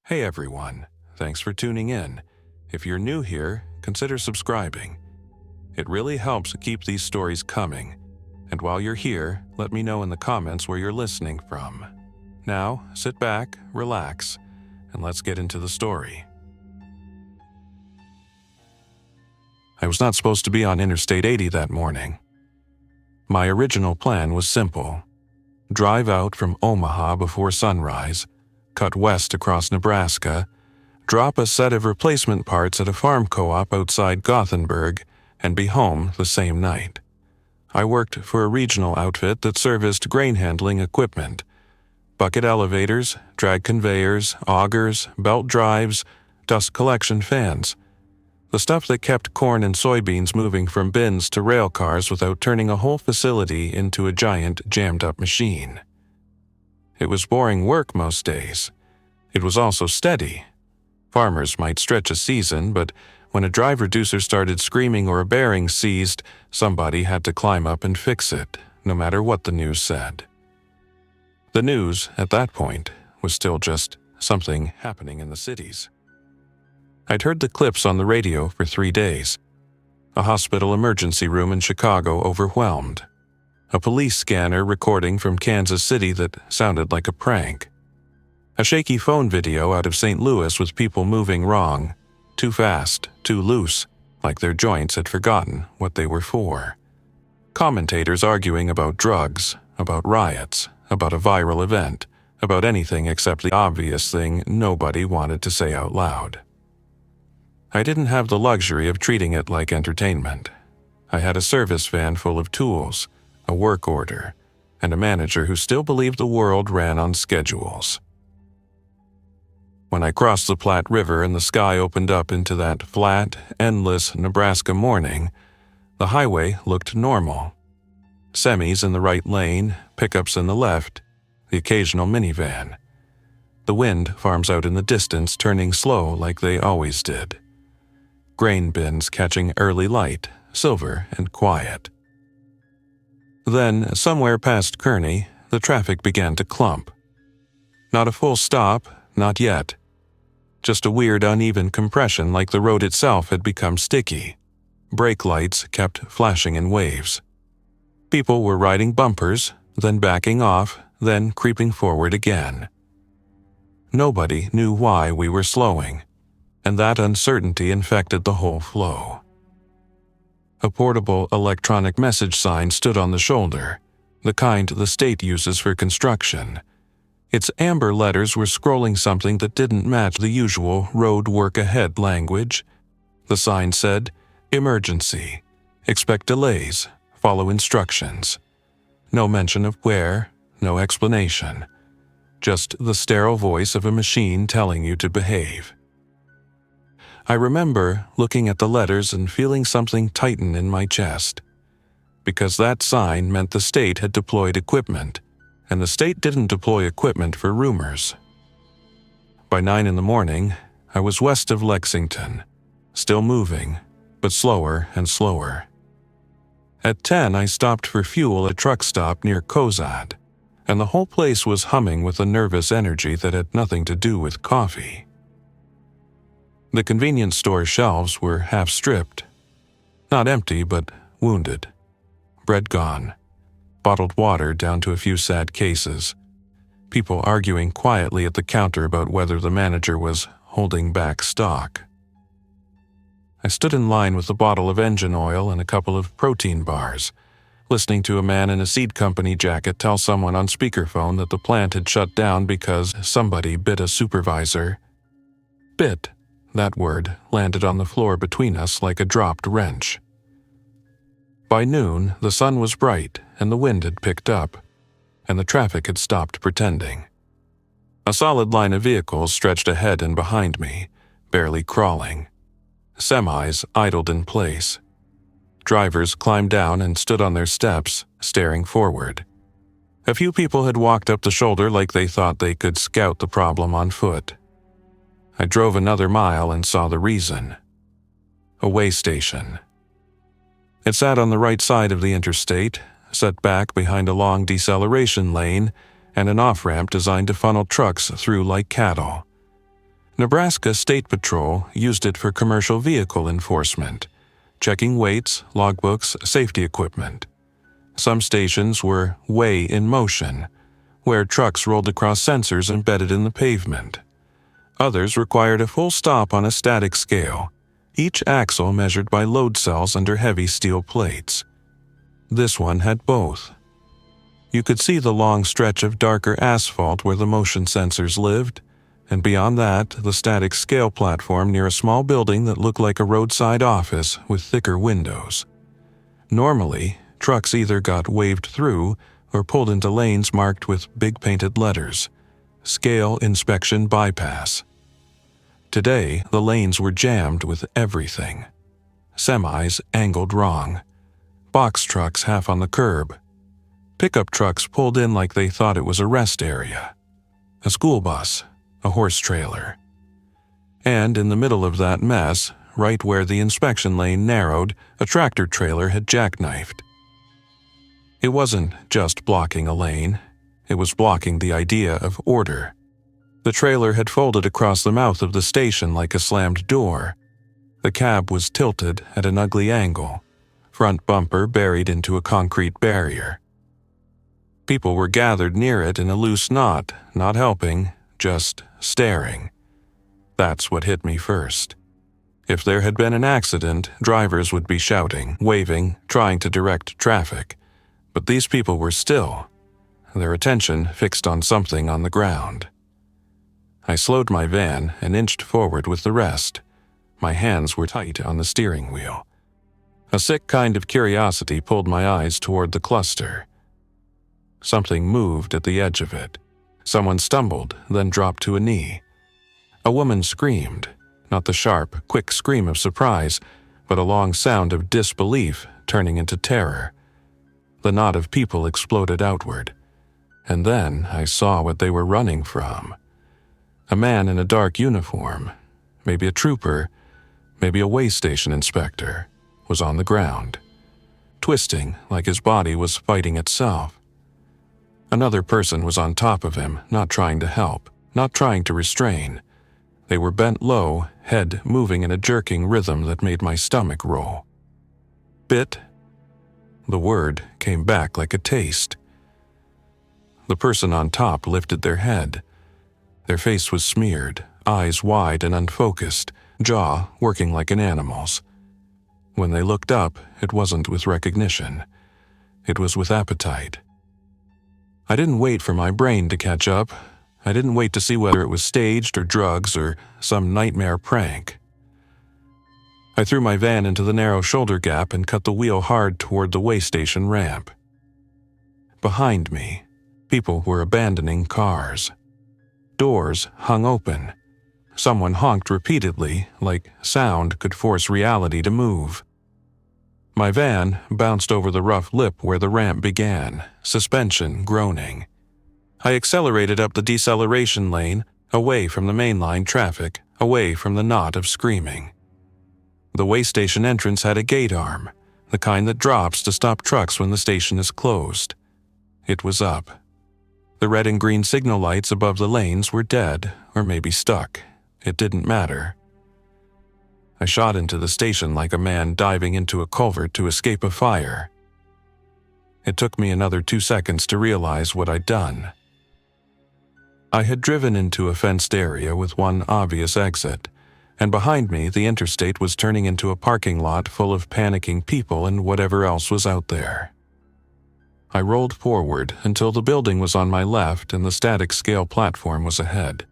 Hey everyone, thanks for tuning in. If you're new here, consider subscribing. It really helps keep these stories coming. And while you're here, let me know in the comments where you're listening from. Now, sit back, relax, and let's get into the story. I was not supposed to be on Interstate 80 that morning. My original plan was simple. Drive out from Omaha before sunrise, cut west across Nebraska, drop a set of replacement parts at a farm co-op outside Gothenburg, and be home the same night. I worked for a regional outfit that serviced grain handling equipment. Bucket elevators, drag conveyors, augers, belt drives, dust collection fans. The stuff that kept corn and soybeans moving from bins to rail cars without turning a whole facility into a giant jammed-up machine. It was boring work most days. It was also steady. Farmers might stretch a season, but when a drive reducer started screaming or a bearing seized, somebody had to climb up and fix it, no matter what the news said. The news, at that point, was still just something happening in the cities. I'd heard the clips on the radio for 3 days. A hospital emergency room in Chicago overwhelmed. A police scanner recording from Kansas City that sounded like a prank. A shaky phone video out of St. Louis with people moving wrong, too fast, too loose, like their joints had forgotten what they were for. Commentators arguing about drugs, about riots, about a viral event, about anything except the obvious thing nobody wanted to say out loud. I didn't have the luxury of treating it like entertainment. I had a service van full of tools, a work order, and a manager who still believed the world ran on schedules. When I crossed the Platte River and the sky opened up into that flat, endless Nebraska morning, the highway looked normal. Semis in the right lane, pickups in the left, the occasional minivan. The wind farms out in the distance, turning slow like they always did. Grain bins catching early light, silver and quiet. Then, somewhere past Kearney, the traffic began to clump. Not a full stop, not yet. Just a weird uneven compression like the road itself had become sticky. Brake lights kept flashing in waves. People were riding bumpers, then backing off, then creeping forward again. Nobody knew why we were slowing, and that uncertainty infected the whole flow. A portable electronic message sign stood on the shoulder, the kind the state uses for construction. Its amber letters were scrolling something that didn't match the usual road work ahead language. The sign said, "Emergency. Expect delays. Follow instructions." No mention of where, no explanation. Just the sterile voice of a machine telling you to behave. I remember looking at the letters and feeling something tighten in my chest. Because that sign meant the state had deployed equipment, and the state didn't deploy equipment for rumors. By 9 in the morning, I was west of Lexington, still moving, but slower and slower. At 10, I stopped for fuel at a truck stop near Cozad, and the whole place was humming with a nervous energy that had nothing to do with coffee. The convenience store shelves were half stripped. Not empty, but wounded. Bread gone. Bottled water down to a few sad cases. People arguing quietly at the counter about whether the manager was holding back stock. I stood in line with a bottle of engine oil and a couple of protein bars, listening to a man in a seed company jacket tell someone on speakerphone that the plant had shut down because somebody bit a supervisor. Bit. That word landed on the floor between us like a dropped wrench. By noon, the sun was bright and the wind had picked up, and the traffic had stopped pretending. A solid line of vehicles stretched ahead and behind me, barely crawling. Semis idled in place. Drivers climbed down and stood on their steps, staring forward. A few people had walked up the shoulder like they thought they could scout the problem on foot. I drove another mile and saw the reason. A way station. It sat on the right side of the interstate, set back behind a long deceleration lane and an off-ramp designed to funnel trucks through like cattle. Nebraska State Patrol used it for commercial vehicle enforcement, checking weights, logbooks, safety equipment. Some stations were weigh in motion, where trucks rolled across sensors embedded in the pavement. Others required a full stop on a static scale, each axle measured by load cells under heavy steel plates. This one had both. You could see the long stretch of darker asphalt where the motion sensors lived, and beyond that, the static scale platform near a small building that looked like a roadside office with thicker windows. Normally, trucks either got waved through or pulled into lanes marked with big painted letters, Scale Inspection Bypass. Today, the lanes were jammed with everything. Semis angled wrong, box trucks half on the curb, pickup trucks pulled in like they thought it was a rest area, a school bus, a horse trailer. And in the middle of that mess, right where the inspection lane narrowed, a tractor trailer had jackknifed. It wasn't just blocking a lane, it was blocking the idea of order. The trailer had folded across the mouth of the station like a slammed door. The cab was tilted at an ugly angle, front bumper buried into a concrete barrier. People were gathered near it in a loose knot, not helping, just staring. That's what hit me first. If there had been an accident, drivers would be shouting, waving, trying to direct traffic. But these people were still, their attention fixed on something on the ground. I slowed my van and inched forward with the rest. My hands were tight on the steering wheel. A sick kind of curiosity pulled my eyes toward the cluster. Something moved at the edge of it. Someone stumbled, then dropped to a knee. A woman screamed, not the sharp, quick scream of surprise, but a long sound of disbelief turning into terror. The knot of people exploded outward, and then I saw what they were running from. A man in a dark uniform, maybe a trooper, maybe a way station inspector, was on the ground, twisting like his body was fighting itself. Another person was on top of him, not trying to help, not trying to restrain. They were bent low, head moving in a jerking rhythm that made my stomach roll. Bit? The word came back like a taste. The person on top lifted their head. Their face was smeared, eyes wide and unfocused, jaw working like an animal's. When they looked up, it wasn't with recognition. It was with appetite. I didn't wait for my brain to catch up. I didn't wait to see whether it was staged or drugs or some nightmare prank. I threw my van into the narrow shoulder gap and cut the wheel hard toward the way station ramp. Behind me, people were abandoning cars. Doors hung open. Someone honked repeatedly, like sound could force reality to move. My van bounced over the rough lip where the ramp began, suspension groaning. I accelerated up the deceleration lane, away from the mainline traffic, away from the knot of screaming. The way station entrance had a gate arm, the kind that drops to stop trucks when the station is closed. It was up. The red and green signal lights above the lanes were dead, or maybe stuck. It didn't matter. I shot into the station like a man diving into a culvert to escape a fire. It took me another 2 seconds to realize what I'd done. I had driven into a fenced area with one obvious exit, and behind me the interstate was turning into a parking lot full of panicking people and whatever else was out there. I rolled forward until the building was on my left and the static scale platform was ahead.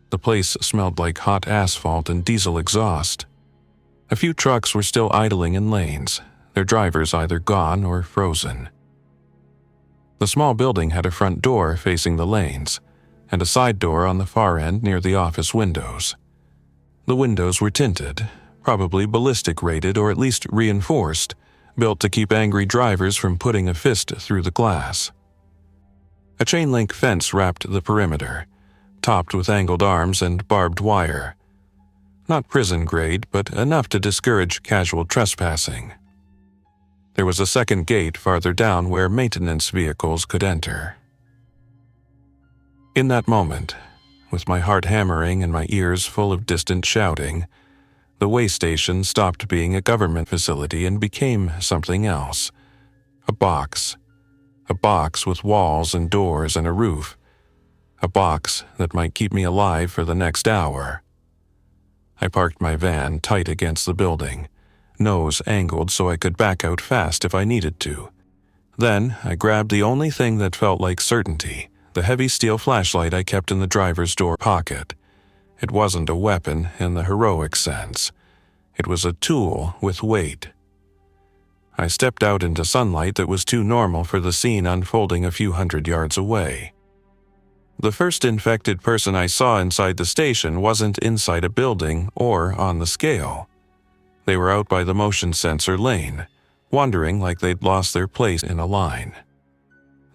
The place smelled like hot asphalt and diesel exhaust. A few trucks were still idling in lanes, their drivers either gone or frozen. The small building had a front door facing the lanes, and a side door on the far end near the office windows. The windows were tinted, probably ballistic rated or at least reinforced, built to keep angry drivers from putting a fist through the glass. A chain-link fence wrapped the perimeter, topped with angled arms and barbed wire. Not prison grade, but enough to discourage casual trespassing. There was a second gate farther down where maintenance vehicles could enter. In that moment, With my heart hammering and my ears full of distant shouting, the way station stopped being a government facility and became something else. A box. A box with walls and doors and a roof. A box that might keep me alive for the next hour. I parked my van tight against the building, nose angled so I could back out fast if I needed to. Then I grabbed the only thing that felt like certainty, the heavy steel flashlight I kept in the driver's door pocket. It wasn't a weapon in the heroic sense. It was a tool with weight. I stepped out into sunlight that was too normal for the scene unfolding a few hundred yards away. The first infected person I saw inside the station wasn't inside a building or on the scale. They were out by the motion sensor lane, wandering like they'd lost their place in a line.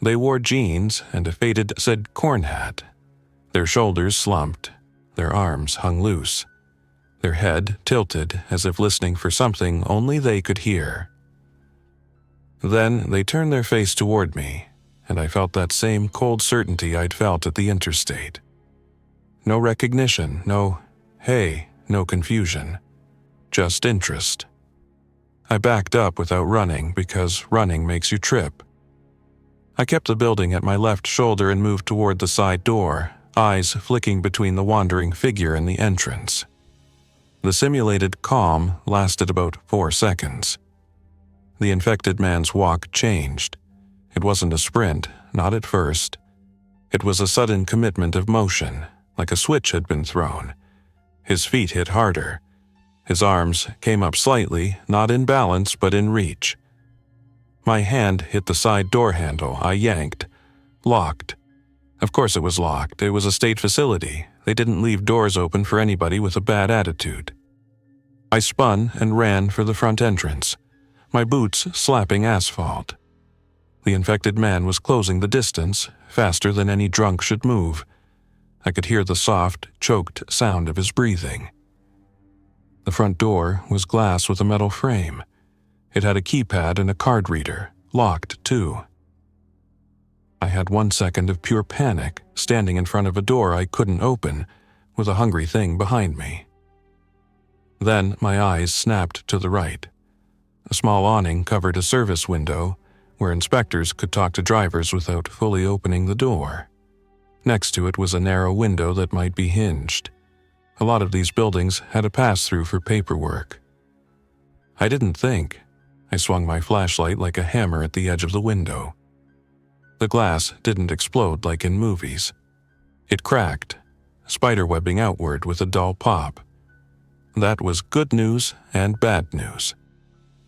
They wore jeans and a faded said corn hat. Their shoulders slumped, their arms hung loose, their head tilted as if listening for something only they could hear. Then they turned their face toward me, and I felt that same cold certainty I'd felt at the interstate. No recognition, no hey, no confusion, just interest. I backed up without running because running makes you trip. I kept the building at my left shoulder and moved toward the side door, eyes flicking between the wandering figure and the entrance. The simulated calm lasted about 4 seconds. The infected man's walk changed. It wasn't a sprint, not at first. It was a sudden commitment of motion, like a switch had been thrown. His feet hit harder. His arms came up slightly, not in balance but in reach. My hand hit the side door handle. I yanked. Locked. Of course it was locked. It was a state facility. They didn't leave doors open for anybody with a bad attitude. I spun and ran for the front entrance, my boots slapping asphalt. The infected man was closing the distance, faster than any drunk should move. I could hear the soft, choked sound of his breathing. The front door was glass with a metal frame. It had a keypad and a card reader, locked too. I had 1 second of pure panic, standing in front of a door I couldn't open, with a hungry thing behind me. Then my eyes snapped to the right. A small awning covered a service window, where inspectors could talk to drivers without fully opening the door. Next to it was a narrow window that might be hinged. A lot of these buildings had a pass-through for paperwork. I didn't think. I swung my flashlight like a hammer at the edge of the window. The glass didn't explode like in movies. It cracked, spiderwebbing outward with a dull pop. That was good news and bad news.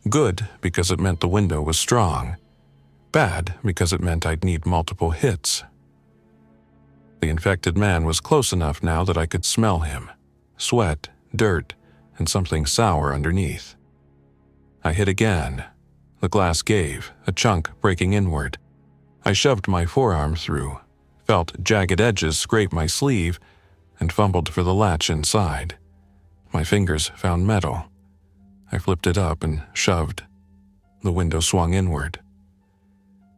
Good because it meant the window was strong. Bad because it meant I'd need multiple hits. The infected man was close enough now that I could smell him. Sweat, dirt, and something sour underneath. I hit again. The glass gave, a chunk breaking inward. I shoved my forearm through, felt jagged edges scrape my sleeve, and fumbled for the latch inside. My fingers found metal. I flipped it up and shoved. The window swung inward.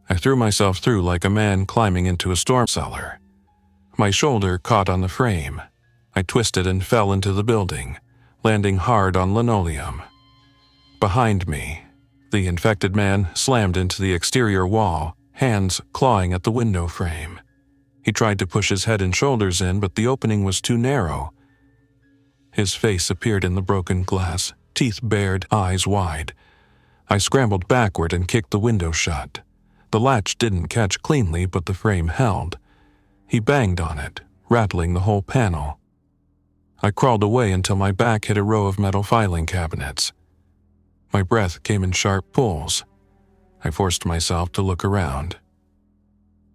I threw myself through like a man climbing into a storm cellar. My shoulder caught on the frame. I twisted and fell into the building, landing hard on linoleum. Behind me, the infected man slammed into the exterior wall, hands clawing at the window frame. He tried to push his head and shoulders in, but the opening was too narrow. His face appeared in the broken glass, teeth bared, eyes wide. I scrambled backward and kicked the window shut. The latch didn't catch cleanly, but the frame held. He banged on it, rattling the whole panel. I crawled away until my back hit a row of metal filing cabinets. My breath came in sharp pulls. I forced myself to look around.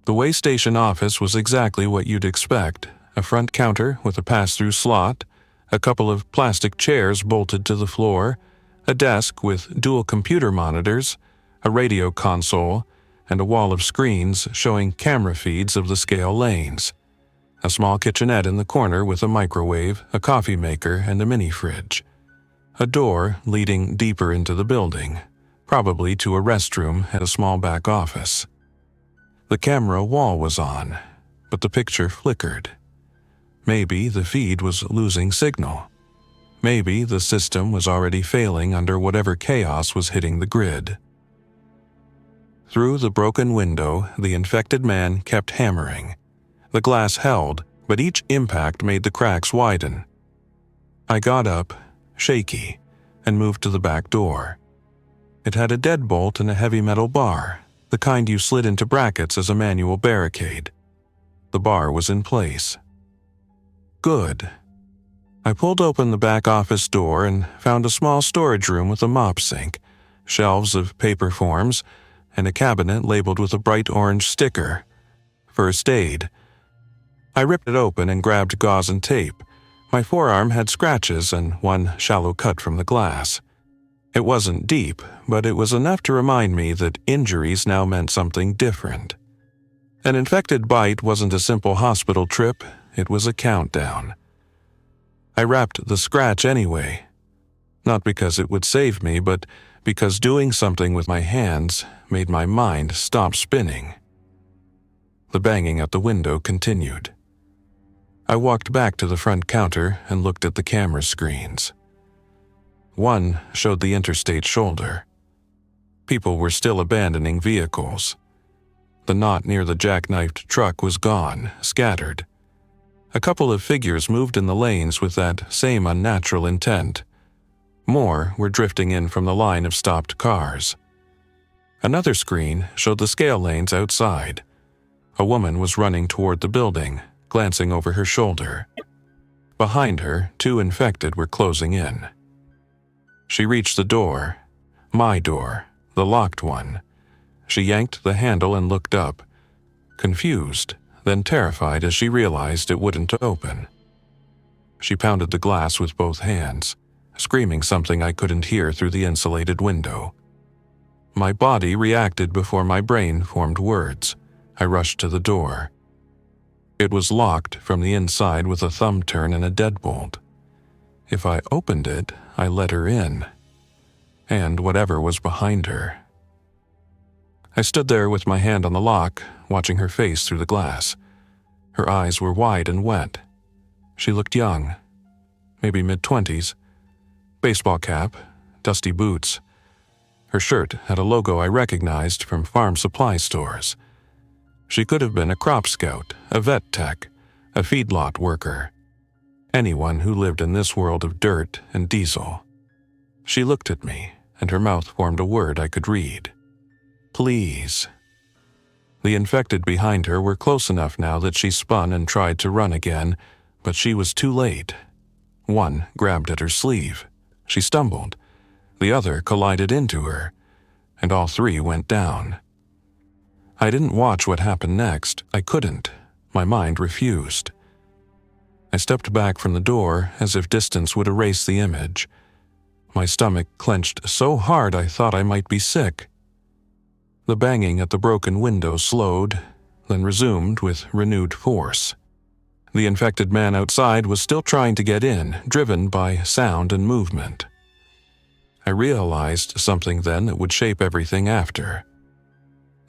The way station office was exactly what you'd expect: a front counter with a pass-through slot, a couple of plastic chairs bolted to the floor, a desk with dual computer monitors, a radio console, and a wall of screens showing camera feeds of the scale lanes. A small kitchenette in the corner with a microwave, a coffee maker, and a mini-fridge. A door leading deeper into the building, probably to a restroom and a small back office. The camera wall was on, but the picture flickered. Maybe the feed was losing signal. Maybe the system was already failing under whatever chaos was hitting the grid. Through the broken window, the infected man kept hammering. The glass held, but each impact made the cracks widen. I got up, shaky, and moved to the back door. It had a deadbolt and a heavy metal bar, the kind you slid into brackets as a manual barricade. The bar was in place. Good. I pulled open the back office door and found a small storage room with a mop sink, shelves of paper forms, and a cabinet labeled with a bright orange sticker. First aid. I ripped it open and grabbed gauze and tape. My forearm had scratches and one shallow cut from the glass. It wasn't deep, but it was enough to remind me that injuries now meant something different. An infected bite wasn't a simple hospital trip, it was a countdown. I wrapped the scratch anyway. Not because it would save me, but because doing something with my hands made my mind stop spinning. The banging at the window continued. I walked back to the front counter and looked at the camera screens. One showed the interstate shoulder. People were still abandoning vehicles. The knot near the jackknifed truck was gone, scattered. A couple of figures moved in the lanes with that same unnatural intent. More were drifting in from the line of stopped cars. Another screen showed the scale lanes outside. A woman was running toward the building, glancing over her shoulder. Behind her, 2 infected were closing in. She reached the door, my door, the locked one. She yanked the handle and looked up, confused, then terrified as she realized it wouldn't open. She pounded the glass with both hands, screaming something I couldn't hear through the insulated window. My body reacted before my brain formed words. I rushed to the door. It was locked from the inside with a thumb turn and a deadbolt. If I opened it, I let her in. And whatever was behind her. I stood there with my hand on the lock, watching her face through the glass. Her eyes were wide and wet. She looked young, maybe mid-20s. Baseball cap, dusty boots. Her shirt had a logo I recognized from farm supply stores. She could have been a crop scout, a vet tech, a feedlot worker. Anyone who lived in this world of dirt and diesel. She looked at me, and her mouth formed a word I could read. Please. The infected behind her were close enough now that she spun and tried to run again, but she was too late. One grabbed at her sleeve. She stumbled. The other collided into her, and all 3 went down. I didn't watch what happened next. I couldn't. My mind refused. I stepped back from the door as if distance would erase the image. My stomach clenched so hard I thought I might be sick. The banging at the broken window slowed, then resumed with renewed force. The infected man outside was still trying to get in, driven by sound and movement. I realized something then that would shape everything after.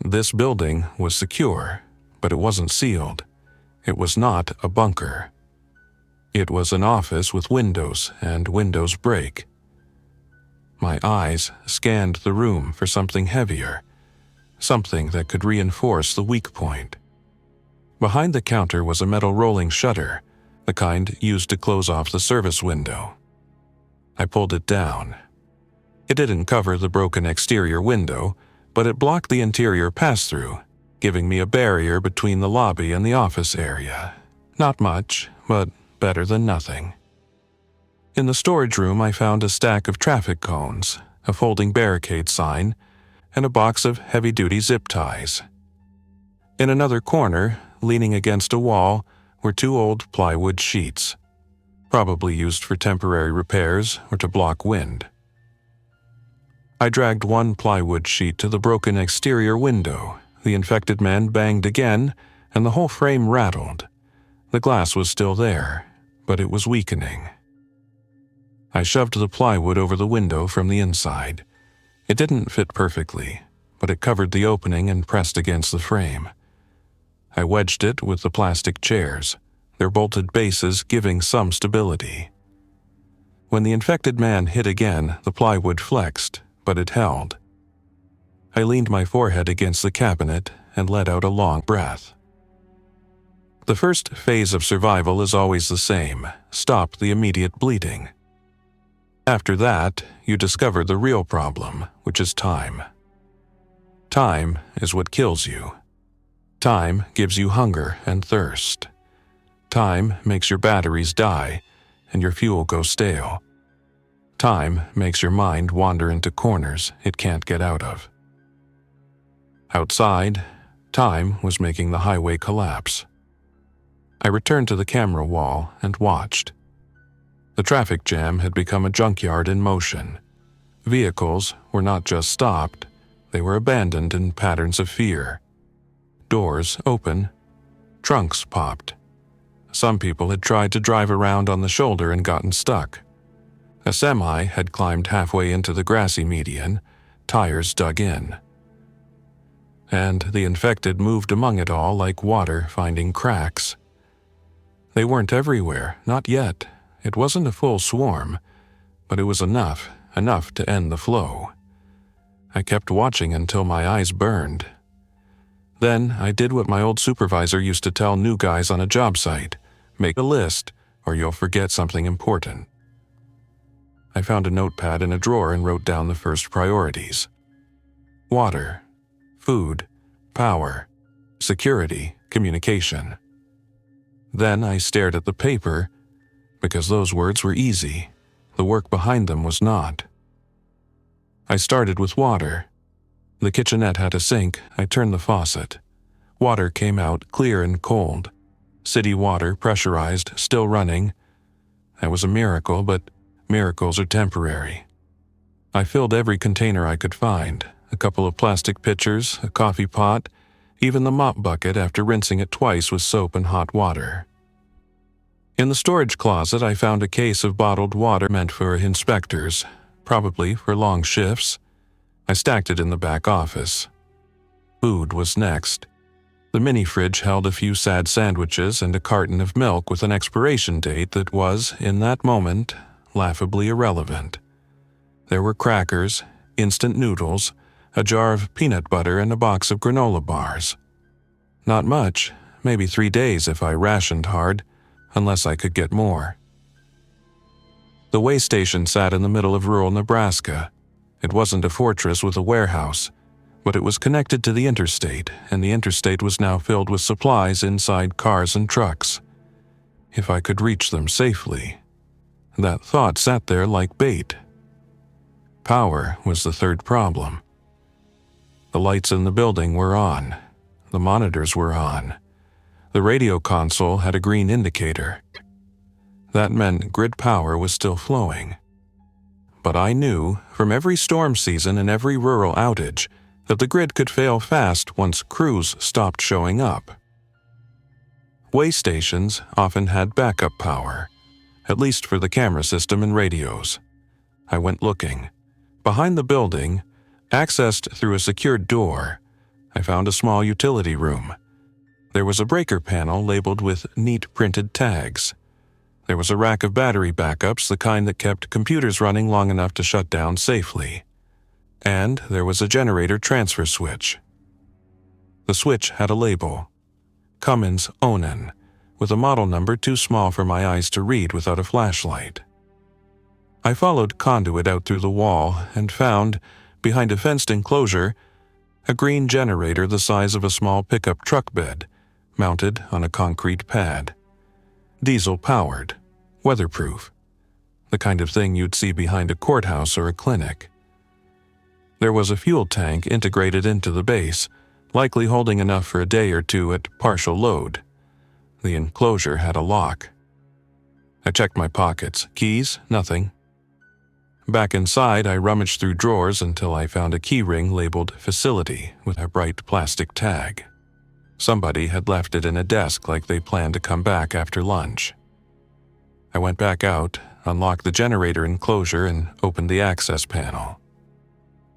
This building was secure, but it wasn't sealed. It was not a bunker. It was an office with windows, and windows break. My eyes scanned the room for something heavier, something that could reinforce the weak point. Behind the counter was a metal rolling shutter, the kind used to close off the service window. I pulled it down. It didn't cover the broken exterior window, but it blocked the interior pass-through, giving me a barrier between the lobby and the office area. Not much, but better than nothing. In the storage room, I found a stack of traffic cones, a folding barricade sign, and a box of heavy-duty zip ties. In another corner, leaning against a wall, were 2 old plywood sheets, probably used for temporary repairs or to block wind. I dragged one plywood sheet to the broken exterior window. The infected man banged again, and the whole frame rattled. The glass was still there, but it was weakening. I shoved the plywood over the window from the inside. It didn't fit perfectly, but it covered the opening and pressed against the frame. I wedged it with the plastic chairs, their bolted bases giving some stability. When the infected man hit again, the plywood flexed, but it held. I leaned my forehead against the cabinet and let out a long breath. The first phase of survival is always the same: stop the immediate bleeding. After that, you discover the real problem, which is time. Time is what kills you. Time gives you hunger and thirst. Time makes your batteries die and your fuel go stale. Time makes your mind wander into corners it can't get out of. Outside, time was making the highway collapse. I returned to the camera wall and watched. The traffic jam had become a junkyard in motion. Vehicles were not just stopped, they were abandoned in patterns of fear. Doors open, trunks popped. Some people had tried to drive around on the shoulder and gotten stuck. A semi had climbed halfway into the grassy median, tires dug in. And the infected moved among it all like water finding cracks. They weren't everywhere, not yet. It wasn't a full swarm, but it was enough to end the flow. I kept watching until my eyes burned. Then I did what my old supervisor used to tell new guys on a job site: make a list, or you'll forget something important. I found a notepad in a drawer and wrote down the first priorities: water, food, power, security, communication. Then I stared at the paper, because those words were easy. The work behind them was not. I started with water. The kitchenette had a sink. I turned the faucet. Water came out clear and cold. City water, pressurized, still running. That was a miracle, but miracles are temporary. I filled every container I could find: a couple of plastic pitchers, a coffee pot, even the mop bucket after rinsing it twice with soap and hot water. In the storage closet, I found a case of bottled water meant for inspectors, probably for long shifts. I stacked it in the back office. Food was next. The mini fridge held a few sad sandwiches and a carton of milk with an expiration date that was, in that moment, laughably irrelevant. There were crackers, instant noodles, a jar of peanut butter, and a box of granola bars. Not much, maybe 3 days if I rationed hard, unless I could get more. The way station sat in the middle of rural Nebraska. It wasn't a fortress with a warehouse, but it was connected to the interstate, and the interstate was now filled with supplies inside cars and trucks. If I could reach them safely. That thought sat there like bait. Power was the third problem. The lights in the building were on. The monitors were on. The radio console had a green indicator. That meant grid power was still flowing. But I knew, from every storm season and every rural outage, that the grid could fail fast once crews stopped showing up. Way stations often had backup power, at least for the camera system and radios. I went looking. Behind the building, accessed through a secured door, I found a small utility room. There was a breaker panel labeled with neat printed tags. There was a rack of battery backups, the kind that kept computers running long enough to shut down safely. And there was a generator transfer switch. The switch had a label: Cummins Onan, with a model number too small for my eyes to read without a flashlight. I followed conduit out through the wall and found, behind a fenced enclosure, a green generator the size of a small pickup truck bed, mounted on a concrete pad. Diesel-powered, weatherproof, the kind of thing you'd see behind a courthouse or a clinic. There was a fuel tank integrated into the base, likely holding enough for a day or two at partial load. The enclosure had a lock. I checked my pockets. Keys? Nothing. Back inside, I rummaged through drawers until I found a key ring labeled Facility with a bright plastic tag. Somebody had left it in a desk like they planned to come back after lunch. I went back out, unlocked the generator enclosure, and opened the access panel.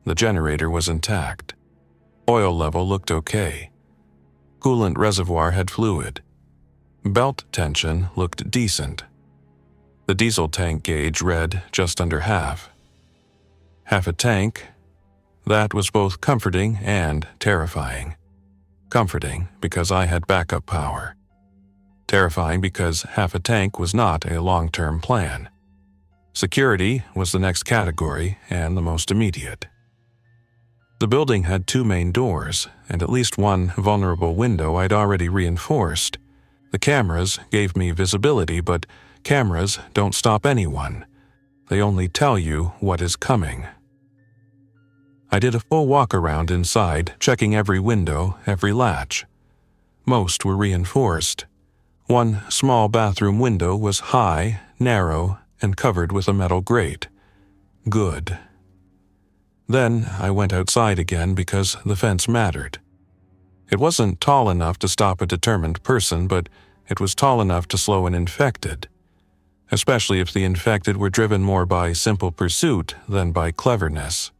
The generator was intact. Oil level looked okay. Coolant reservoir had fluid. Belt tension looked decent. The diesel tank gauge read just under half. Half a tank? That was both comforting and terrifying. Comforting because I had backup power. Terrifying because half a tank was not a long-term plan. Security was the next category and the most immediate. The building had 2 main doors and at least one vulnerable window I'd already reinforced. The cameras gave me visibility, but cameras don't stop anyone. They only tell you what is coming. I did a full walk-around inside, checking every window, every latch. Most were reinforced. One small bathroom window was high, narrow, and covered with a metal grate. Good. Then I went outside again because the fence mattered. It wasn't tall enough to stop a determined person, but it was tall enough to slow an infected, especially if the infected were driven more by simple pursuit than by cleverness.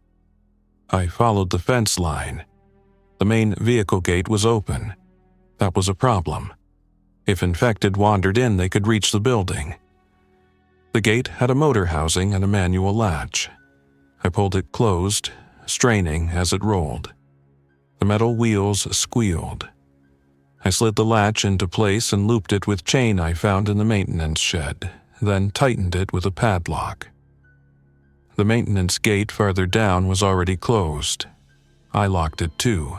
I followed the fence line. The main vehicle gate was open. That was a problem. If infected wandered in, they could reach the building. The gate had a motor housing and a manual latch. I pulled it closed, straining as it rolled. The metal wheels squealed. I slid the latch into place and looped it with chain I found in the maintenance shed, then tightened it with a padlock. The maintenance gate farther down was already closed. I locked it too.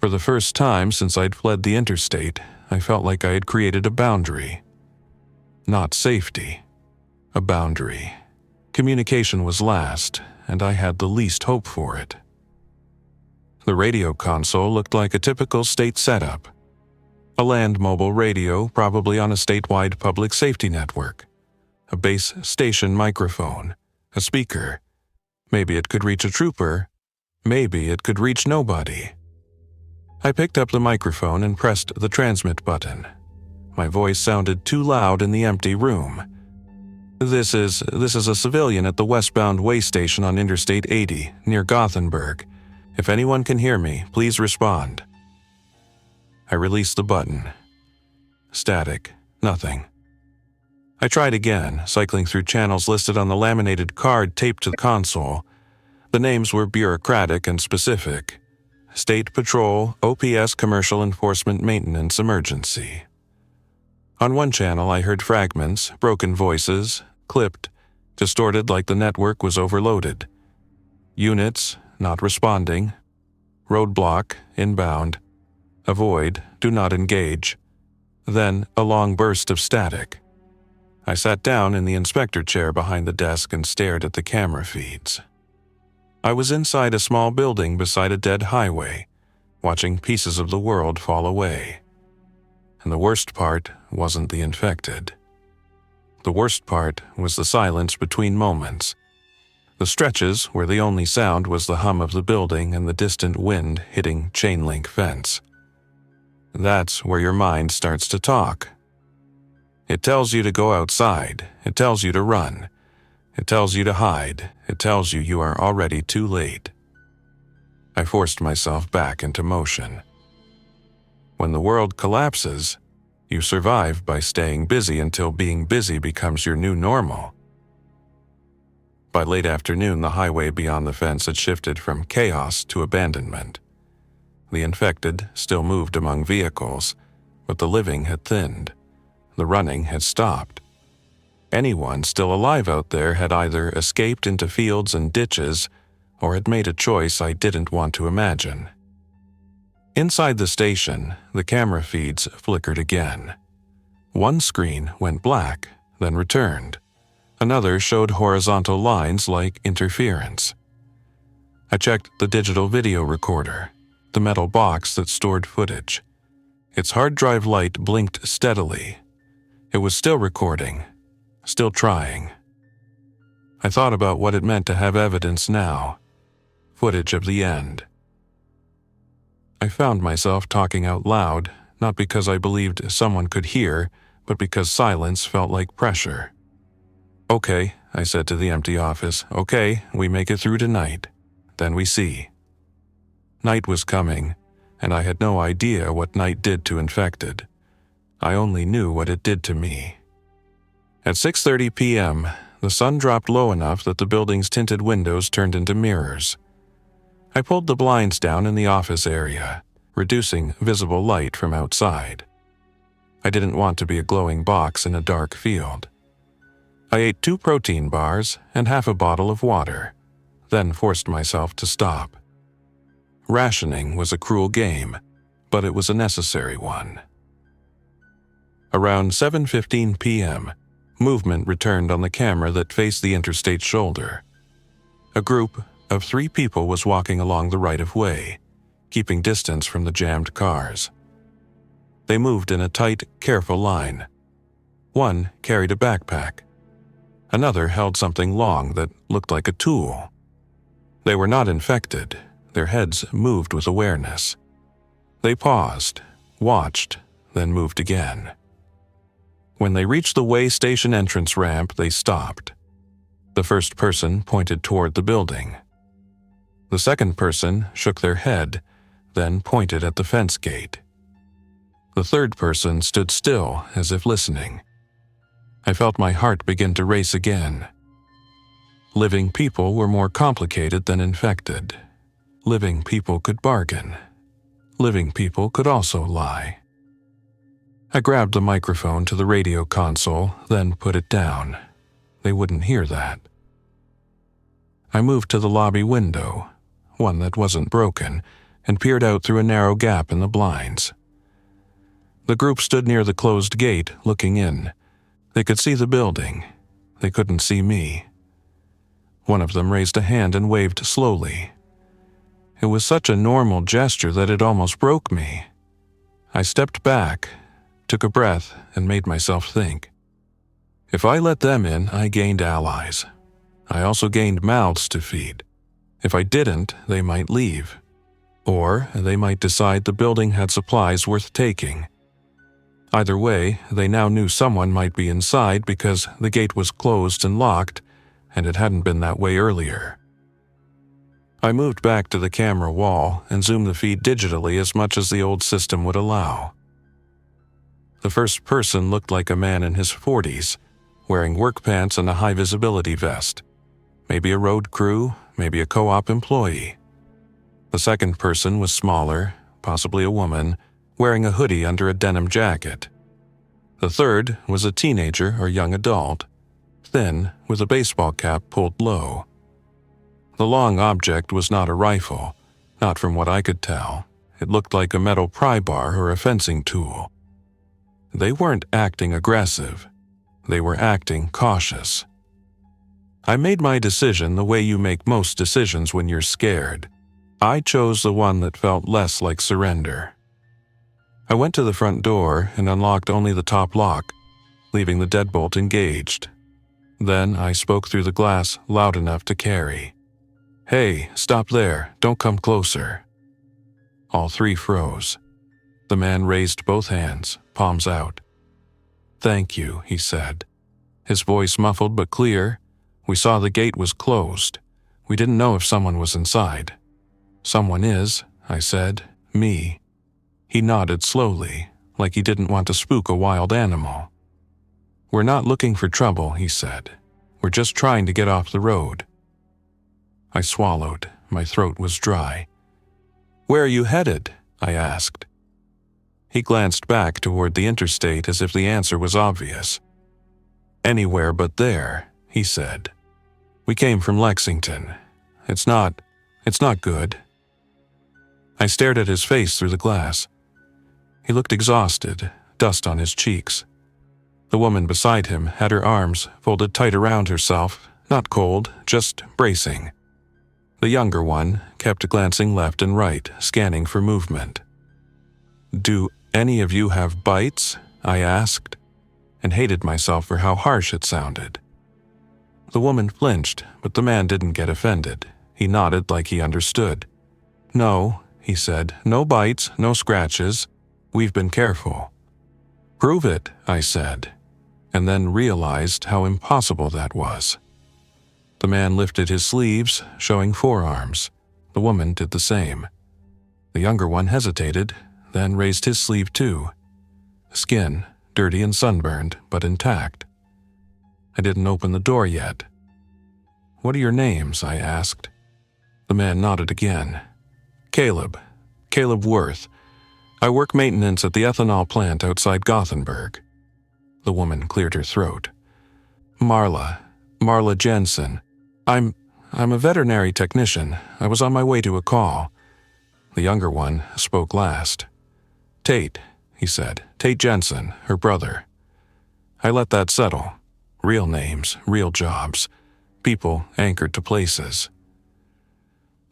For the first time since I'd fled the interstate, I felt like I had created a boundary. Not safety. A boundary. Communication was last, and I had the least hope for it. The radio console looked like a typical state setup. A land mobile radio, probably on a statewide public safety network. A base station microphone. A speaker. Maybe it could reach a trooper. Maybe it could reach nobody. I picked up the microphone and pressed the transmit button. My voice sounded too loud in the empty room. This is a civilian at the westbound way station on Interstate 80, near Gothenburg. If anyone can hear me, please respond. I released the button. Static. Nothing. I tried again, cycling through channels listed on the laminated card taped to the console. The names were bureaucratic and specific. State Patrol, OPS Commercial Enforcement Maintenance Emergency. On one channel I heard fragments, broken voices, clipped, distorted like the network was overloaded. Units, not responding. Roadblock, inbound. Avoid, do not engage. Then a long burst of static. I sat down in the inspector chair behind the desk and stared at the camera feeds. I was inside a small building beside a dead highway, watching pieces of the world fall away. And the worst part wasn't the infected. The worst part was the silence between moments. The stretches where the only sound was the hum of the building and the distant wind hitting chain-link fence. That's where your mind starts to talk. It tells you to go outside. It tells you to run. It tells you to hide. It tells you are already too late. I forced myself back into motion. When the world collapses, you survive by staying busy until being busy becomes your new normal. By late afternoon, the highway beyond the fence had shifted from chaos to abandonment. The infected still moved among vehicles, but the living had thinned. The running had stopped. Anyone still alive out there had either escaped into fields and ditches or had made a choice I didn't want to imagine. Inside the station, the camera feeds flickered again. One screen went black, then returned. Another showed horizontal lines like interference. I checked the digital video recorder, the metal box that stored footage. Its hard drive light blinked steadily. It was still recording, still trying. I thought about what it meant to have evidence now. Footage of the end. I found myself talking out loud, not because I believed someone could hear, but because silence felt like pressure. "Okay," I said to the empty office. "Okay, we make it through tonight. Then we see." Night was coming, and I had no idea what night did to infected. I only knew what it did to me. At 6:30 p.m., the sun dropped low enough that the building's tinted windows turned into mirrors. I pulled the blinds down in the office area, reducing visible light from outside. I didn't want to be a glowing box in a dark field. I ate 2 protein bars and half a bottle of water, then forced myself to stop. Rationing was a cruel game, but it was a necessary one. Around 7:15 p.m., movement returned on the camera that faced the interstate's shoulder. A group of 3 people was walking along the right-of-way, keeping distance from the jammed cars. They moved in a tight, careful line. One carried a backpack. Another held something long that looked like a tool. They were not infected. Their heads moved with awareness. They paused, watched, then moved again. When they reached the way station entrance ramp, they stopped. The first person pointed toward the building. The second person shook their head, then pointed at the fence gate. The third person stood still, as if listening. I felt my heart begin to race again. Living people were more complicated than infected. Living people could bargain. Living people could also lie. I grabbed the microphone to the radio console, then put it down. They wouldn't hear that. I moved to the lobby window, one that wasn't broken, and peered out through a narrow gap in the blinds. The group stood near the closed gate, looking in. They could see the building. They couldn't see me. One of them raised a hand and waved slowly. It was such a normal gesture that it almost broke me. I stepped back, took a breath, and made myself think. If I let them in, I gained allies. I also gained mouths to feed. If I didn't, they might leave. Or they might decide the building had supplies worth taking. Either way, they now knew someone might be inside because the gate was closed and locked, and it hadn't been that way earlier. I moved back to the camera wall and zoomed the feed digitally as much as the old system would allow. The first person looked like a man in his 40s, wearing work pants and a high-visibility vest. Maybe a road crew, maybe a co-op employee. The second person was smaller, possibly a woman, wearing a hoodie under a denim jacket. The third was a teenager or young adult, thin, with a baseball cap pulled low. The long object was not a rifle, not from what I could tell. It looked like a metal pry bar or a fencing tool. They weren't acting aggressive. They were acting cautious. I made my decision the way you make most decisions when you're scared. I chose the one that felt less like surrender. I went to the front door and unlocked only the top lock, leaving the deadbolt engaged. Then I spoke through the glass loud enough to carry. "Hey, stop there, don't come closer." All 3 froze. The man raised both hands, palms out. "Thank you," he said. His voice muffled but clear. "We saw the gate was closed. We didn't know if someone was inside." "Someone is," I said. "Me." He nodded slowly, like he didn't want to spook a wild animal. "We're not looking for trouble," he said. "We're just trying to get off the road." I swallowed. My throat was dry. "Where are you headed?" I asked. He glanced back toward the interstate as if the answer was obvious. "Anywhere but there," he said. "We came from Lexington. It's not good." I stared at his face through the glass. He looked exhausted, dust on his cheeks. The woman beside him had her arms folded tight around herself, not cold, just bracing. The younger one kept glancing left and right, scanning for movement. "Do any of you have bites?" I asked, and hated myself for how harsh it sounded. The woman flinched, but the man didn't get offended. He nodded like he understood. "No," he said, "no bites, no scratches. We've been careful." "Prove it," I said, and then realized how impossible that was. The man lifted his sleeves, showing forearms. The woman did the same. The younger one hesitated, then raised his sleeve too. skin, dirty and sunburned, but intact. I didn't open the door yet. "What are your names?" I asked. The man nodded again. "Caleb. Caleb Worth. I work maintenance at the ethanol plant outside Gothenburg." The woman cleared her throat. Marla Jensen. I'm a veterinary technician. I was on my way to a call." The younger one spoke last. "Tate," he said. "Tate Jensen, her brother." I let that settle. Real names, real jobs. People anchored to places.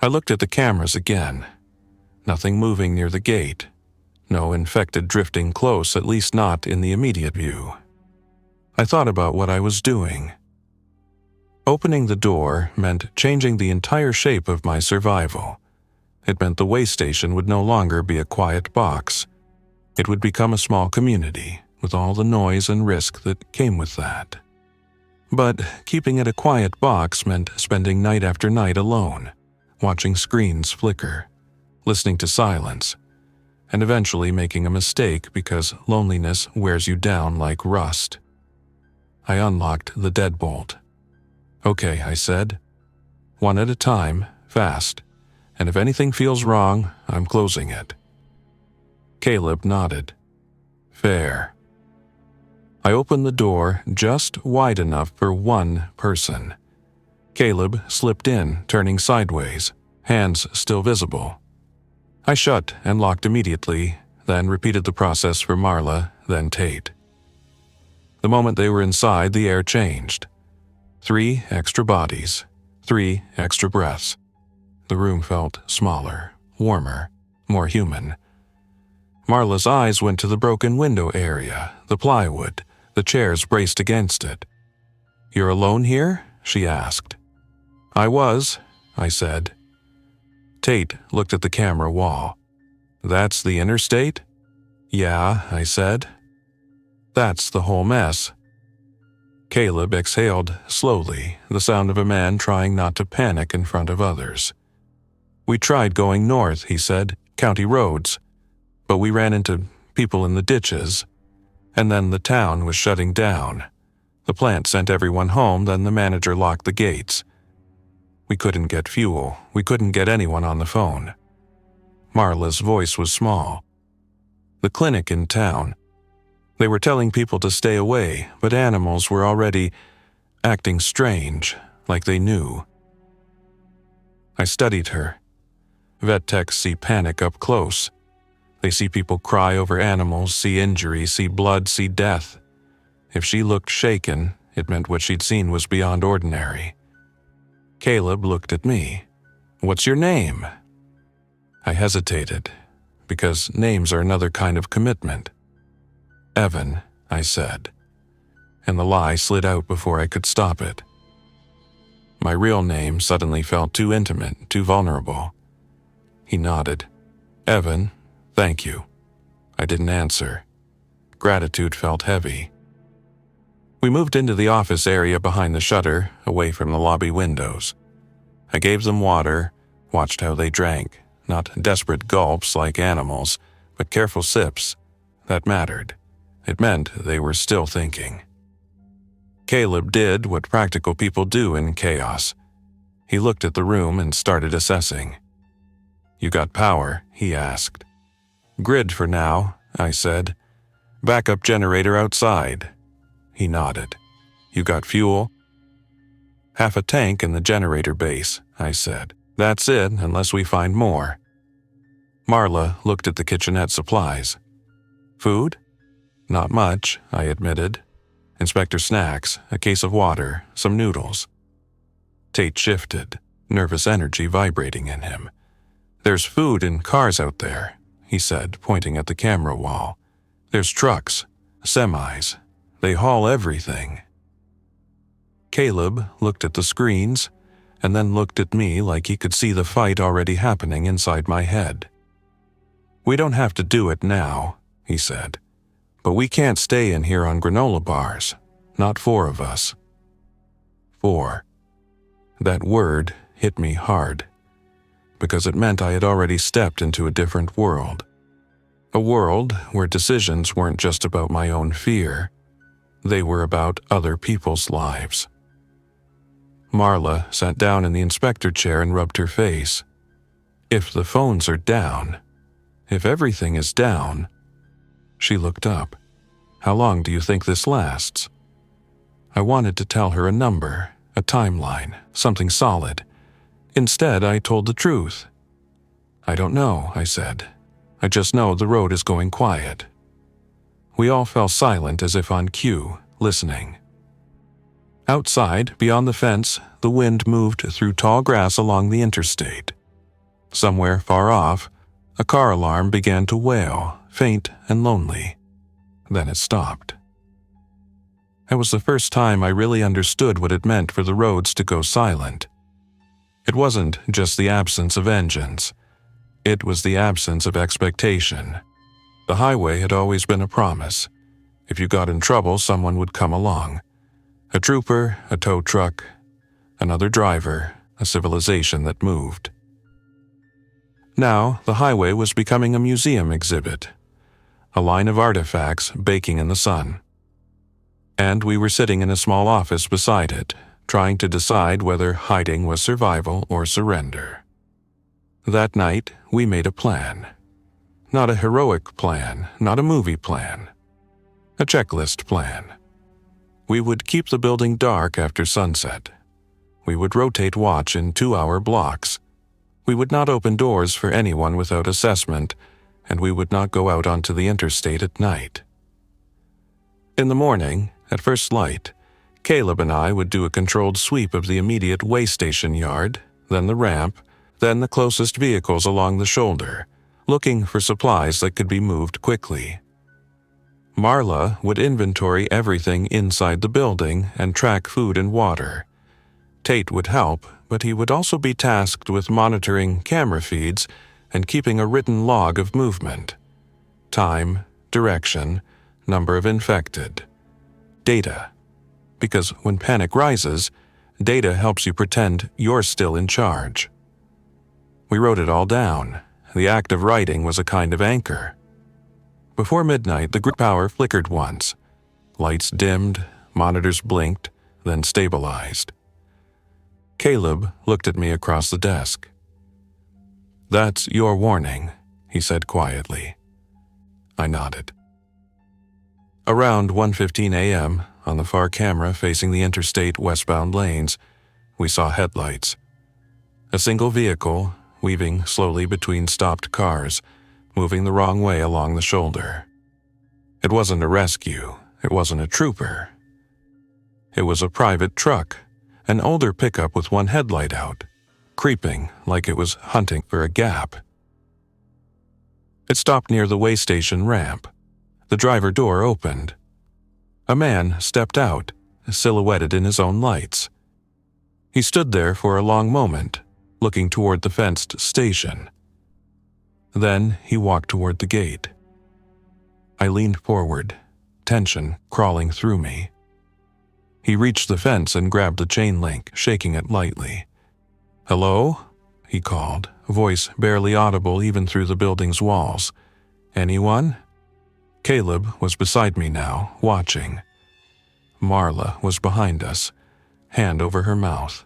I looked at the cameras again. Nothing moving near the gate. No infected drifting close, at least not in the immediate view. I thought about what I was doing. Opening the door meant changing the entire shape of my survival. It meant the way station would no longer be a quiet box. It would become a small community, with all the noise and risk that came with that. But keeping it a quiet box meant spending night after night alone, watching screens flicker, listening to silence, and eventually making a mistake because loneliness wears you down like rust. I unlocked the deadbolt. "Okay," I said. "One at a time, fast, and if anything feels wrong, I'm closing it." Caleb nodded. "Fair." I opened the door just wide enough for one person. Caleb slipped in, turning sideways, hands still visible. I shut and locked immediately, then repeated the process for Marla, then Tate. The moment they were inside, the air changed. 3 extra bodies, 3 extra breaths. The room felt smaller, warmer, more human. Marla's eyes went to the broken window area, the plywood, the chairs braced against it. "You're alone here?" she asked. "I was," I said. Tate looked at the camera wall. "That's the interstate?" "Yeah," I said. "That's the whole mess." Caleb exhaled slowly, the sound of a man trying not to panic in front of others. "We tried going north," he said, "county roads, but we ran into people in the ditches. And then the town was shutting down. The plant sent everyone home, then the manager locked the gates. We couldn't get fuel. We couldn't get anyone on the phone." Marla's voice was small. "The clinic in town. They were telling people to stay away, but animals were already acting strange, like they knew." I studied her. Vet techs see panic up close. They see people cry over animals, see injury, see blood, see death. If she looked shaken, it meant what she'd seen was beyond ordinary. Caleb looked at me. "What's your name?" I hesitated, because names are another kind of commitment. "Evan," I said, and the lie slid out before I could stop it. My real name suddenly felt too intimate, too vulnerable. He nodded. "Evan, thank you." I didn't answer. Gratitude felt heavy. We moved into the office area behind the shutter, away from the lobby windows. I gave them water, watched how they drank, not desperate gulps like animals, but careful sips. That mattered. It meant they were still thinking. Caleb did what practical people do in chaos. He looked at the room and started assessing. "You got power?" he asked. "Grid for now," I said. "Backup generator outside." He nodded. "You got fuel?" "Half a tank in the generator base," I said. "That's it, unless we find more." Marla looked at the kitchenette supplies. "Food?" "Not much," I admitted. "Inspector snacks, a case of water, some noodles." Tate shifted, nervous energy vibrating in him. "There's food in cars out there," he said, pointing at the camera wall. "There's trucks, semis. They haul everything." Caleb looked at the screens, and then looked at me like he could see the fight already happening inside my head. "We don't have to do it now," he said. "But we can't stay in here on granola bars. Not 4 of us." 4. That word hit me hard, because it meant I had already stepped into a different world. A world where decisions weren't just about my own fear, they were about other people's lives. Marla sat down in the inspector chair and rubbed her face. If the phones are down, if everything is down, she looked up. How long do you think this lasts? I wanted to tell her a number, a timeline, something solid. Instead, I told the truth. I don't know, I said. I just know the road is going quiet. We all fell silent as if on cue, listening. Outside, beyond the fence, the wind moved through tall grass along the interstate. Somewhere far off, a car alarm began to wail, faint and lonely. Then it stopped. It was the first time I really understood what it meant for the roads to go silent. It wasn't just the absence of engines. It was the absence of expectation. The highway had always been a promise. If you got in trouble, someone would come along. A trooper, a tow truck, another driver, a civilization that moved. Now, the highway was becoming a museum exhibit, a line of artifacts baking in the sun. And we were sitting in a small office beside it, trying to decide whether hiding was survival or surrender. That night, we made a plan. Not a heroic plan, not a movie plan. A checklist plan. We would keep the building dark after sunset. We would rotate watch in 2-hour blocks. We would not open doors for anyone without assessment, and we would not go out onto the interstate at night. In the morning, at first light, Caleb and I would do a controlled sweep of the immediate way station yard, then the ramp, then the closest vehicles along the shoulder, looking for supplies that could be moved quickly. Marla would inventory everything inside the building and track food and water. Tate would help, but he would also be tasked with monitoring camera feeds and keeping a written log of movement. Time, direction, number of infected. Data. Because when panic rises, data helps you pretend you're still in charge. We wrote it all down. The act of writing was a kind of anchor. Before midnight, the grid power flickered once. Lights dimmed, monitors blinked, then stabilized. Caleb looked at me across the desk. "That's your warning," he said quietly. I nodded. Around 1:15 a.m., on the far camera facing the interstate westbound lanes, we saw headlights. A single vehicle, weaving slowly between stopped cars, moving the wrong way along the shoulder. It wasn't a rescue. It wasn't a trooper. It was a private truck, an older pickup with one headlight out, creeping like it was hunting for a gap. It stopped near the way station ramp. The driver door opened. A man stepped out, silhouetted in his own lights. He stood there for a long moment, looking toward the fenced station. Then he walked toward the gate. I leaned forward, tension crawling through me. He reached the fence and grabbed the chain link, shaking it lightly. "Hello?" he called, a voice barely audible even through the building's walls. "Anyone?" Caleb was beside me now, watching. Marla was behind us, hand over her mouth.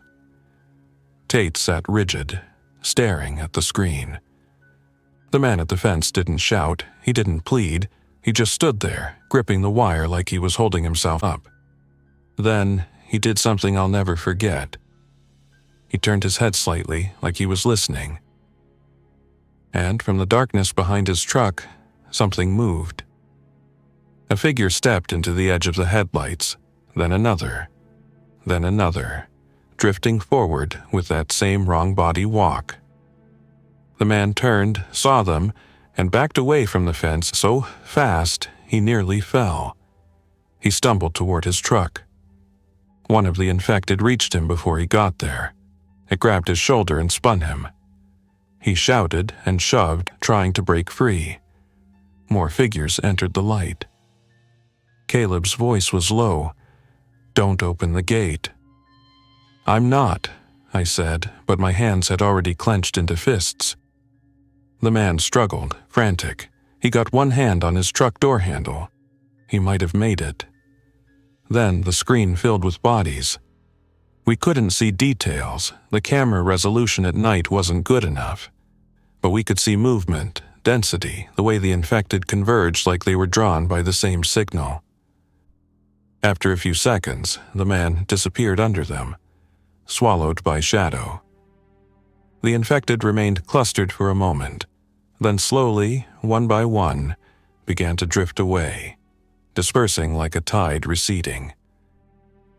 Tate sat rigid, staring at the screen. The man at the fence didn't shout, he didn't plead, he just stood there, gripping the wire like he was holding himself up. Then he did something I'll never forget. He turned his head slightly, like he was listening. And from the darkness behind his truck, something moved. A figure stepped into the edge of the headlights, then another, drifting forward with that same wrong body walk. The man turned, saw them, and backed away from the fence so fast he nearly fell. He stumbled toward his truck. One of the infected reached him before he got there. It grabbed his shoulder and spun him. He shouted and shoved, trying to break free. More figures entered the light. Caleb's voice was low. "Don't open the gate." "I'm not," I said, but my hands had already clenched into fists. The man struggled, frantic, He got one hand on his truck door handle. He might have made it. Then the screen filled with bodies. We couldn't see details. The camera resolution at night wasn't good enough. But we could see movement, density, the way the infected converged like they were drawn by the same signal. After a few seconds, the man disappeared under them, swallowed by shadow. The infected remained clustered for a moment, then slowly, one by one, began to drift away, dispersing like a tide receding.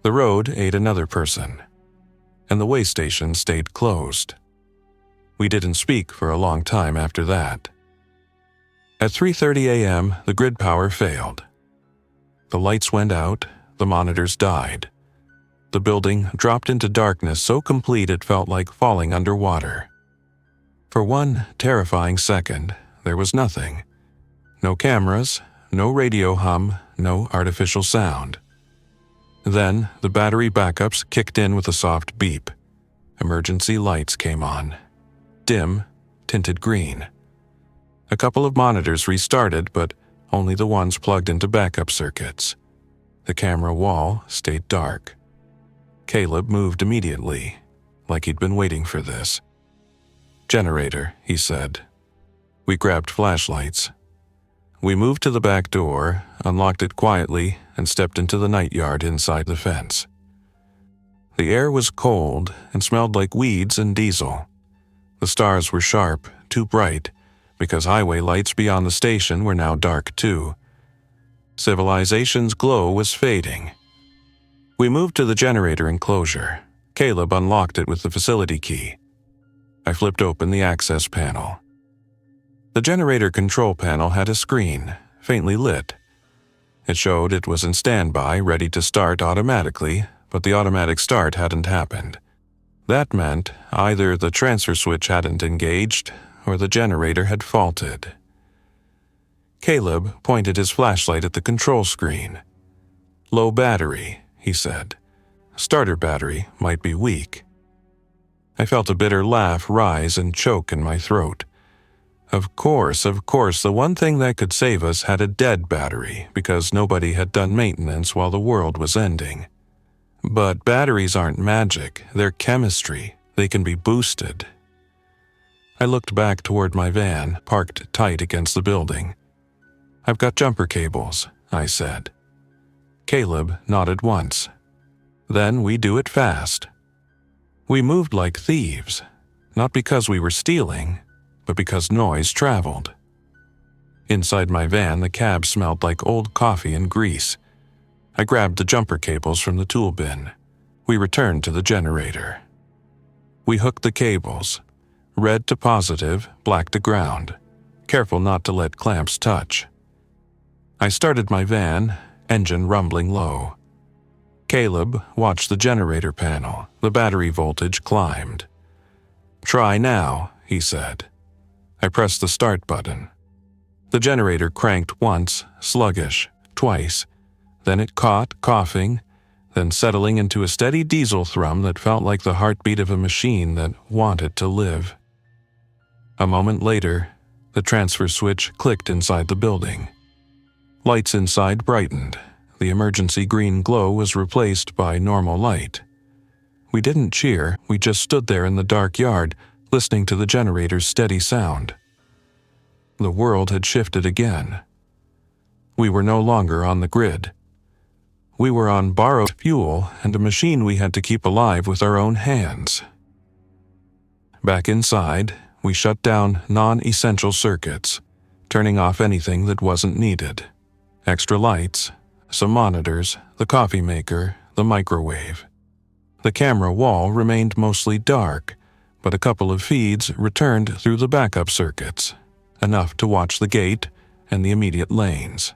The road ate another person, and the way station stayed closed. We didn't speak for a long time after that. At 3:30 a.m., the grid power failed. The lights went out, the monitors died. The building dropped into darkness so complete it felt like falling underwater. For one terrifying second, there was nothing. No cameras, no radio hum, no artificial sound. Then, the battery backups kicked in with a soft beep. Emergency lights came on. Dim, tinted green. A couple of monitors restarted, but only the ones plugged into backup circuits. The camera wall stayed dark. Caleb moved immediately, like he'd been waiting for this. "Generator," he said. We grabbed flashlights. We moved to the back door, unlocked it quietly, and stepped into the night yard inside the fence. The air was cold and smelled like weeds and diesel. The stars were sharp, too bright, because highway lights beyond the station were now dark too. Civilization's glow was fading. We moved to the generator enclosure. Caleb unlocked it with the facility key. I flipped open the access panel. The generator control panel had a screen, faintly lit. It showed it was in standby, ready to start automatically, but the automatic start hadn't happened. That meant either the transfer switch hadn't engaged, or the generator had faulted. Caleb pointed his flashlight at the control screen. "Low battery," he said. "Starter battery might be weak." I felt a bitter laugh rise and choke in my throat. Of course, the one thing that could save us had a dead battery because nobody had done maintenance while the world was ending. But batteries aren't magic, they're chemistry. They can be boosted. I looked back toward my van, parked tight against the building. "I've got jumper cables," I said. Caleb nodded once. "Then we do it fast." We moved like thieves, not because we were stealing, but because noise traveled. Inside my van, the cab smelled like old coffee and grease. I grabbed the jumper cables from the tool bin. We returned to the generator. We hooked the cables, red to positive, black to ground, careful not to let clamps touch. I started my van, engine rumbling low. Caleb watched the generator panel. The battery voltage climbed. "Try now," he said. I pressed the start button. The generator cranked once, sluggish, twice. Then it caught, coughing, then settling into a steady diesel thrum that felt like the heartbeat of a machine that wanted to live. A moment later, the transfer switch clicked inside the building. Lights inside brightened. The emergency green glow was replaced by normal light. We didn't cheer, we just stood there in the dark yard, listening to the generator's steady sound. The world had shifted again. We were no longer on the grid. We were on borrowed fuel and a machine we had to keep alive with our own hands. Back inside, we shut down non-essential circuits, turning off anything that wasn't needed. Extra lights, some monitors, the coffee maker, the microwave. The camera wall remained mostly dark, but a couple of feeds returned through the backup circuits, enough to watch the gate and the immediate lanes.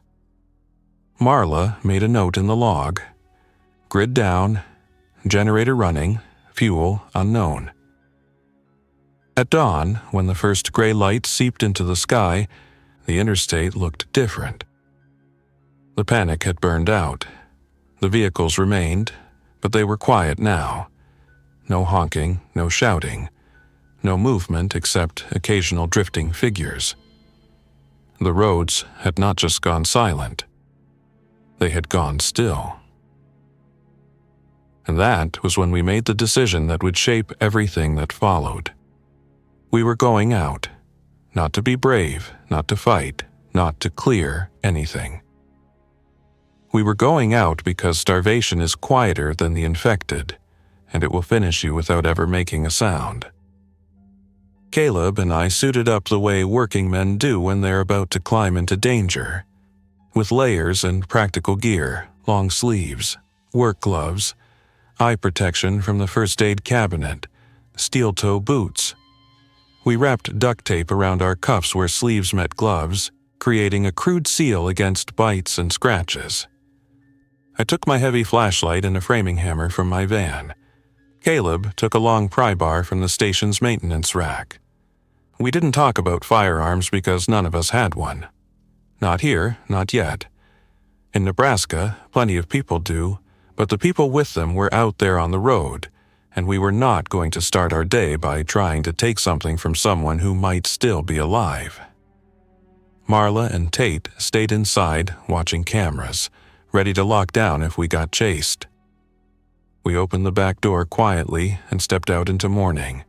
Marla made a note in the log. Grid down, generator running, fuel unknown. At dawn, when the first gray light seeped into the sky, the interstate looked different. The panic had burned out. The vehicles remained, but they were quiet now. No honking, no shouting, no movement except occasional drifting figures. The roads had not just gone silent. They had gone still. And that was when we made the decision that would shape everything that followed. We were going out, not to be brave, not to fight, not to clear anything. We were going out because starvation is quieter than the infected, and it will finish you without ever making a sound. Caleb and I suited up the way working men do when they're about to climb into danger, with layers and practical gear, long sleeves, work gloves, eye protection from the first aid cabinet, steel-toe boots. We wrapped duct tape around our cuffs where sleeves met gloves, creating a crude seal against bites and scratches. I took my heavy flashlight and a framing hammer from my van. Caleb took a long pry bar from the station's maintenance rack. We didn't talk about firearms because none of us had one. Not here, not yet. In Nebraska, plenty of people do, but the people with them were out there on the road, and we were not going to start our day by trying to take something from someone who might still be alive. Marla and Tate stayed inside watching cameras, ready to lock down if we got chased. We opened the back door quietly and stepped out into morning.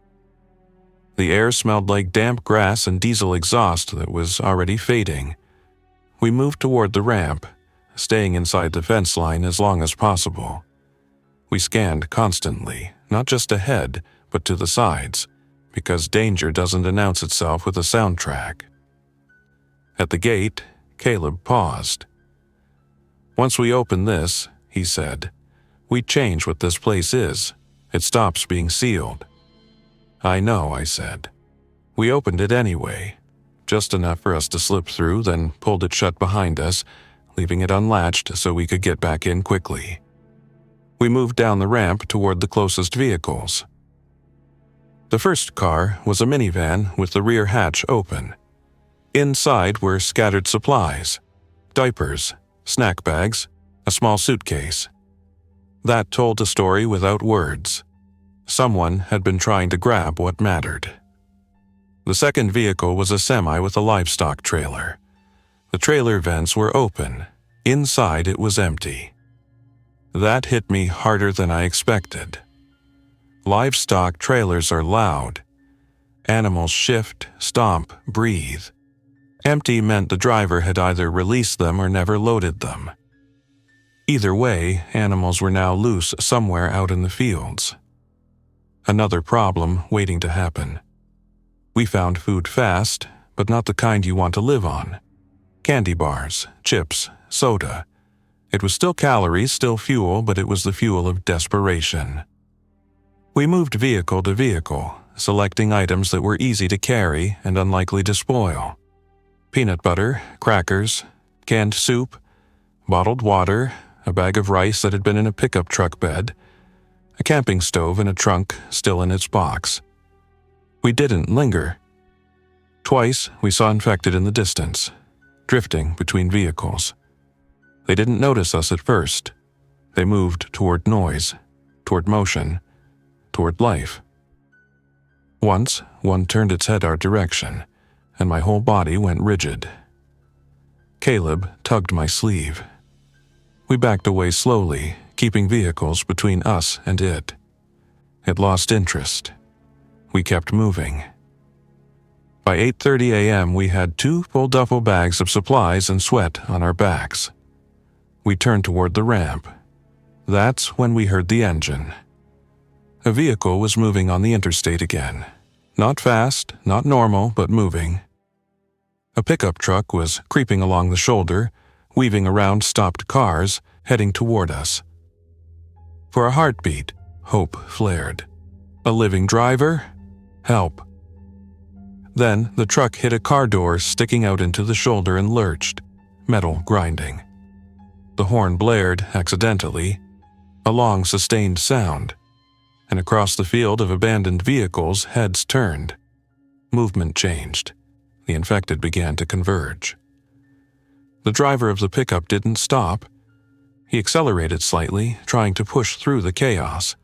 The air smelled like damp grass and diesel exhaust that was already fading. We moved toward the ramp, staying inside the fence line as long as possible. We scanned constantly, not just ahead, but to the sides, because danger doesn't announce itself with a soundtrack. At the gate, Caleb paused. "Once we open this," he said, "we change what this place is. It stops being sealed." "I know," I said. We opened it anyway, just enough for us to slip through, then pulled it shut behind us, leaving it unlatched so we could get back in quickly. We moved down the ramp toward the closest vehicles. The first car was a minivan with the rear hatch open. Inside were scattered supplies, diapers, snack bags, a small suitcase. That told a story without words. Someone had been trying to grab what mattered. The second vehicle was a semi with a livestock trailer. The trailer vents were open. Inside it was empty. That hit me harder than I expected. Livestock trailers are loud. Animals shift, stomp, breathe. Empty meant the driver had either released them or never loaded them. Either way, animals were now loose somewhere out in the fields. Another problem waiting to happen. We found food fast, but not the kind you want to live on. Candy bars, chips, soda. It was still calories, still fuel, but it was the fuel of desperation. We moved vehicle to vehicle, selecting items that were easy to carry and unlikely to spoil. Peanut butter, crackers, canned soup, bottled water, a bag of rice that had been in a pickup truck bed, a camping stove in a trunk still in its box. We didn't linger. Twice we saw infected in the distance, drifting between vehicles. They didn't notice us at first. They moved toward noise, toward motion, toward life. Once, one turned its head our direction, and my whole body went rigid. Caleb tugged my sleeve. We backed away slowly, keeping vehicles between us and it. It lost interest. We kept moving. By 8:30 a.m., we had 2 full duffel bags of supplies and sweat on our backs. We turned toward the ramp. That's when we heard the engine. A vehicle was moving on the interstate again. Not fast, not normal, but moving. A pickup truck was creeping along the shoulder, weaving around stopped cars, heading toward us. For a heartbeat, hope flared. A living driver? Help. Then the truck hit a car door sticking out into the shoulder and lurched, metal grinding. The horn blared accidentally, a long sustained sound, and across the field of abandoned vehicles, heads turned. Movement changed. The infected began to converge. The driver of the pickup didn't stop. He accelerated slightly, trying to push through the chaos.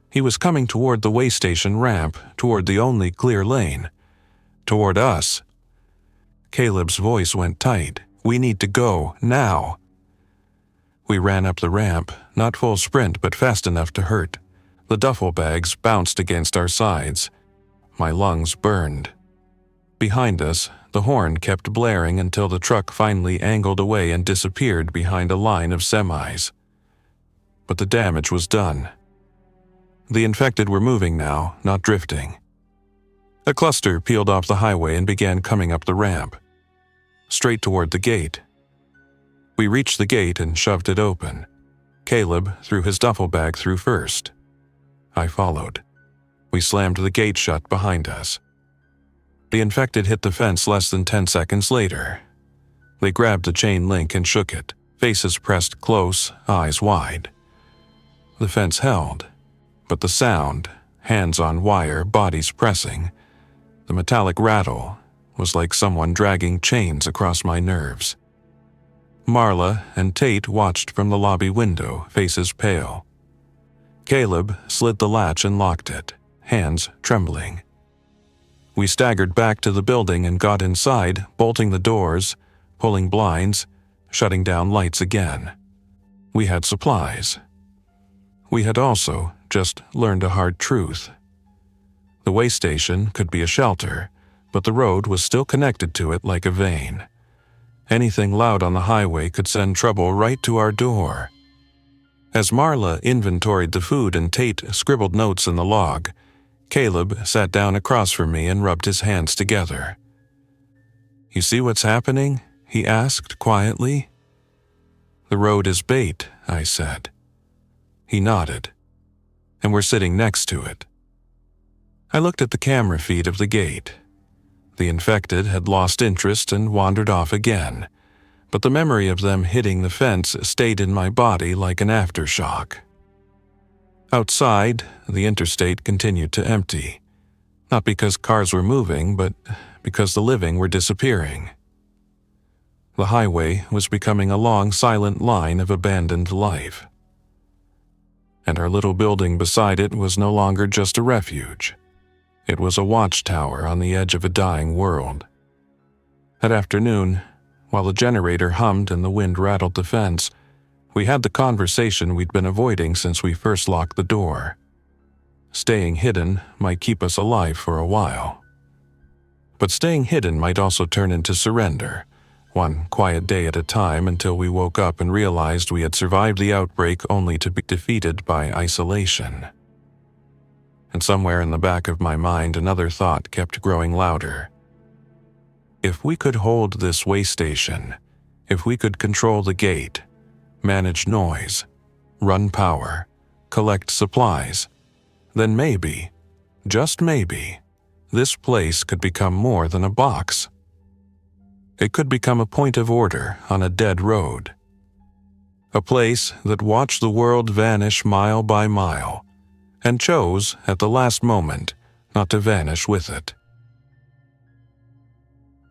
He was coming toward the way station ramp, toward the only clear lane. Toward us. Caleb's voice went tight. "We need to go, now." We ran up the ramp, not full sprint but fast enough to hurt. The duffel bags bounced against our sides. My lungs burned. Behind us, the horn kept blaring until the truck finally angled away and disappeared behind a line of semis. But the damage was done. The infected were moving now, not drifting. A cluster peeled off the highway and began coming up the ramp, straight toward the gate. We reached the gate and shoved it open. Caleb threw his duffel bag through first. I followed. We slammed the gate shut behind us. The infected hit the fence less than 10 seconds later. They grabbed the chain link and shook it, faces pressed close, eyes wide. The fence held, but the sound, hands on wire, bodies pressing, the metallic rattle, was like someone dragging chains across my nerves. Marla and Tate watched from the lobby window, faces pale. Caleb slid the latch and locked it, hands trembling. We staggered back to the building and got inside, bolting the doors, pulling blinds, shutting down lights again. We had supplies. We had also just learned a hard truth. The way station could be a shelter, but the road was still connected to it like a vein. Anything loud on the highway could send trouble right to our door. As Marla inventoried the food and Tate scribbled notes in the log, Caleb sat down across from me and rubbed his hands together. "You see what's happening?" he asked quietly. "The road is bait," I said. He nodded. "And we're sitting next to it." I looked at the camera feed of the gate. The infected had lost interest and wandered off again, but the memory of them hitting the fence stayed in my body like an aftershock. Outside, the interstate continued to empty, not because cars were moving, but because the living were disappearing. The highway was becoming a long, silent line of abandoned life. And our little building beside it was no longer just a refuge. It was a watchtower on the edge of a dying world. That afternoon, while the generator hummed and the wind rattled the fence, we had the conversation we'd been avoiding since we first locked the door. Staying hidden might keep us alive for a while. But staying hidden might also turn into surrender, one quiet day at a time until we woke up and realized we had survived the outbreak only to be defeated by isolation. And somewhere in the back of my mind another thought kept growing louder. If we could hold this way station, if we could control the gate, manage noise, run power, collect supplies, then maybe, just maybe, this place could become more than a box. It could become a point of order on a dead road. A place that watched the world vanish mile by mile, and chose, at the last moment, not to vanish with it.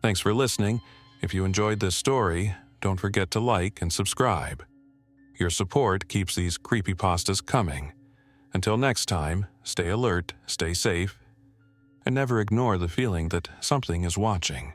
Thanks for listening. If you enjoyed this story, don't forget to like and subscribe. Your support keeps these creepypastas coming. Until next time, stay alert, stay safe, and never ignore the feeling that something is watching.